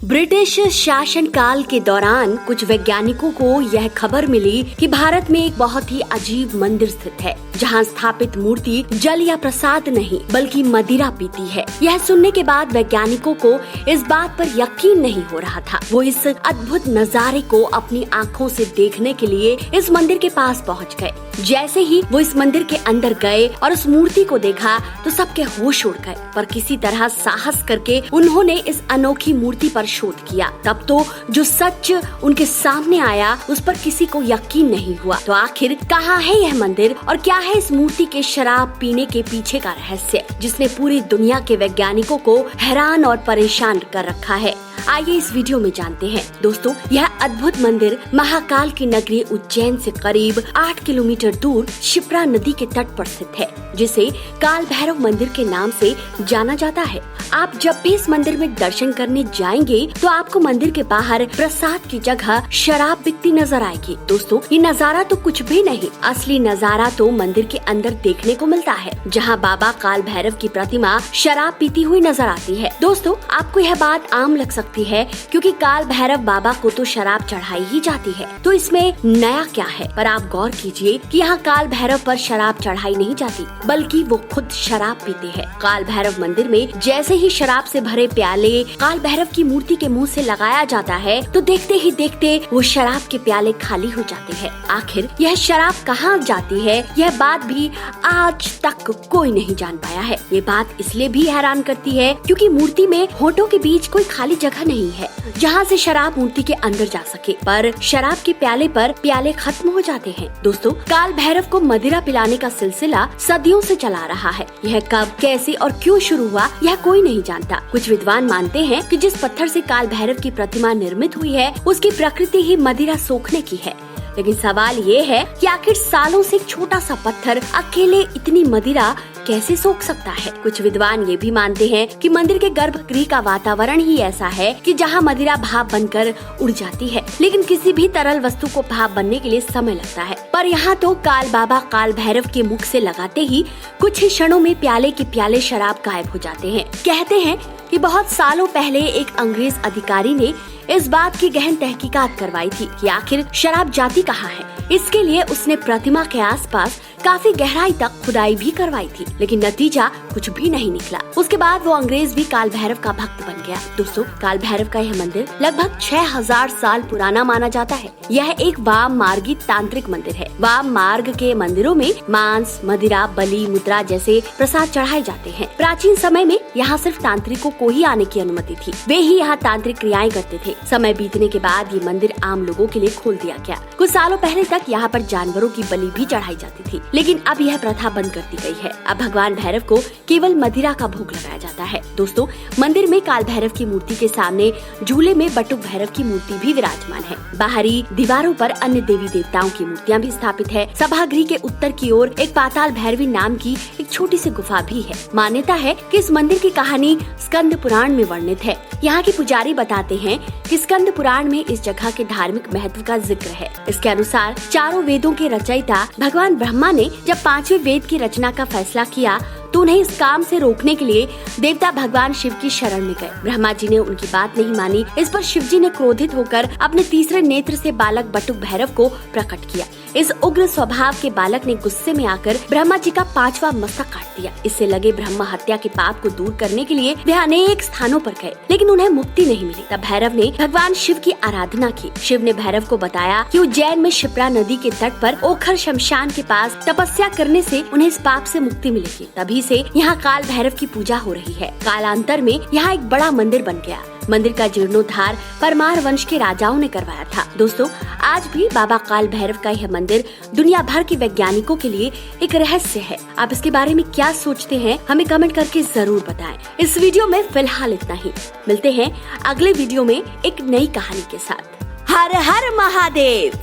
British शासनकाल के दौरान कुछ वैज्ञानिकों को यह खबर मिली कि भारत में एक बहुत ही अजीब मंदिर स्थित है, जहां स्थापित मूर्ति जल या प्रसाद नहीं बल्कि मदिरा पीती है। यह सुनने के बाद वैज्ञानिकों को इस बात पर यकीन नहीं हो रहा था। वो इस अद्भुत नजारे को अपनी आँखों से देखने के लिए इस मंदिर के पास पहुँच गए। जैसे ही वो इस मंदिर के अंदर गए और उस मूर्ति को देखा तो सबके होश उड़ गए, पर किसी तरह साहस करके उन्होंने इस अनोखी मूर्ति पर शोध किया। तब तो जो सच उनके सामने आया उस पर किसी को यकीन नहीं हुआ। तो आखिर कहाँ है यह मंदिर और क्या है इस मूर्ति के शराब पीने के पीछे का रहस्य, जिसने पूरी दुनिया के वैज्ञानिकों को हैरान और परेशान कर रखा है। आइए इस वीडियो में जानते हैं। दोस्तों, यह अद्भुत मंदिर महाकाल की नगरी उज्जैन से करीब 8 किलोमीटर दूर शिप्रा नदी के तट पर स्थित है, जिसे काल भैरव मंदिर के नाम से जाना जाता है। आप जब भी इस मंदिर में दर्शन करने जाएंगे तो आपको मंदिर के बाहर प्रसाद की जगह शराब बिकती नजर आएगी। दोस्तों, ये नजारा तो कुछ भी नहीं, असली नजारा तो मंदिर के अंदर देखने को मिलता है, जहाँ बाबा काल भैरव की प्रतिमा शराब पीती हुई नजर आती है। दोस्तों, आपको यह बात आम लग सकती है क्योंकि काल भैरव बाबा को तो शराब चढ़ाई ही जाती है, तो इसमें नया क्या है। पर आप गौर कीजिए कि यहाँ काल भैरव पर शराब चढ़ाई नहीं जाती, बल्कि वो खुद शराब पीते हैं। काल भैरव मंदिर में जैसे ही शराब से भरे प्याले काल भैरव की मूर्ति के मुंह से लगाया जाता है तो देखते ही देखते वो शराब के प्याले खाली हो जाते हैं। आखिर यह शराब कहाँ जाती है, यह बात भी आज तक कोई नहीं जान पाया है। ये बात इसलिए भी हैरान करती है क्योंकि मूर्ति में होठों के बीच कोई खाली जगह नहीं है जहाँ से शराब मूर्ति के अंदर जा सके, पर शराब के प्याले पर प्याले खत्म हो जाते हैं। दोस्तों, काल भैरव को मदिरा पिलाने का सिलसिला सदियों से चला रहा है। यह कब, कैसे और क्यों शुरू हुआ यह कोई नहीं जानता। कुछ विद्वान मानते हैं कि जिस पत्थर से काल भैरव की प्रतिमा निर्मित हुई है उसकी प्रकृति ही मदिरा सोखने की है। लेकिन सवाल ये है कि आखिर सालों से एक छोटा सा पत्थर अकेले इतनी मदिरा कैसे सोख सकता है। कुछ विद्वान ये भी मानते हैं कि मंदिर के गर्भगृह का वातावरण ही ऐसा है कि जहाँ मदिरा भाप बनकर उड़ जाती है, लेकिन किसी भी तरल वस्तु को भाप बनने के लिए समय लगता है। पर यहाँ तो काल बाबा काल भैरव के मुख से लगाते ही कुछ ही क्षणों में प्याले के प्याले शराब गायब हो जाते हैं। कहते हैं कि बहुत सालों पहले एक अंग्रेज अधिकारी ने इस बात की गहन तहकीकात करवाई थी कि आखिर शराब जाती कहाँ है। इसके लिए उसने प्रतिमा के आसपास काफी गहराई तक खुदाई भी करवाई थी, लेकिन नतीजा कुछ भी नहीं निकला। उसके बाद वो अंग्रेज भी काल भैरव का भक्त बन गया। दोस्तों, काल भैरव का यह मंदिर लगभग 6000 साल पुराना माना जाता है। यह एक वाम मार्गी तांत्रिक मंदिर है। वाम मार्ग के मंदिरों में मांस, मदिरा, बलि, मुद्रा जैसे प्रसाद चढ़ाए जाते हैं। प्राचीन समय में यहाँ सिर्फ तांत्रिकों को ही आने की अनुमति थी। वे ही यहाँ तांत्रिक क्रियाएं करते थे। समय बीतने के बाद ये मंदिर आम लोगों के लिए खोल दिया गया। कुछ सालों पहले तक यहाँ पर जानवरों की बलि भी चढ़ाई जाती थी, लेकिन अब यह प्रथा बंद कर दी गई है। अब भगवान भैरव को केवल मदिरा का भोग लगाया जाता है। दोस्तों, मंदिर में काल भैरव की मूर्ति के सामने झूले में बटुक भैरव की मूर्ति भी विराजमान है। बाहरी दीवारों पर अन्य देवी देवताओं की मूर्तियां भी स्थापित है। सभागृह के उत्तर की ओर एक पाताल भैरवी नाम की एक छोटी सी गुफा भी है। मान्यता है कि इस मंदिर की कहानी स्कंद पुराण में वर्णित है। यहाँ के पुजारी बताते हैं कि स्कंद पुराण में इस जगह के धार्मिक महत्व का जिक्र है। इसके अनुसार चारों वेदों के रचयिता भगवान ब्रह्मा ने जब 5वें वेद की रचना का फैसला किया तो उन्हें इस काम से रोकने के लिए देवता भगवान शिव की शरण में गए। ब्रह्मा जी ने उनकी बात नहीं मानी। इस पर शिव जी ने क्रोधित होकर अपने तीसरे नेत्र से बालक बटुक भैरव को प्रकट किया। इस उग्र स्वभाव के बालक ने गुस्से में आकर ब्रह्मा जी का 5वां मस्तक काट दिया। इससे लगे ब्रह्म हत्या के पाप को दूर करने के लिए वे अनेक स्थानों पर गए, लेकिन उन्हें मुक्ति नहीं मिली। तब भैरव ने भगवान शिव की आराधना की। शिव ने भैरव को बताया कि उज्जैन में शिप्रा नदी के तट पर ओखर शमशान के पास तपस्या करने से उन्हें इस पाप से मुक्ति मिलेगी। तभी से यहाँ काल भैरव की पूजा हो रही है। कालांतर में यहाँ एक बड़ा मंदिर बन गया। मंदिर का जीर्णोद्धार परमार वंश के राजाओं ने करवाया था। दोस्तों, आज भी बाबा काल भैरव का यह मंदिर दुनिया भर के वैज्ञानिकों के लिए एक रहस्य है। आप इसके बारे में क्या सोचते हैं, हमें कमेंट करके जरूर बताएं। इस वीडियो में फिलहाल इतना ही। मिलते हैं अगले वीडियो में एक नई कहानी के साथ। हर हर महादेव।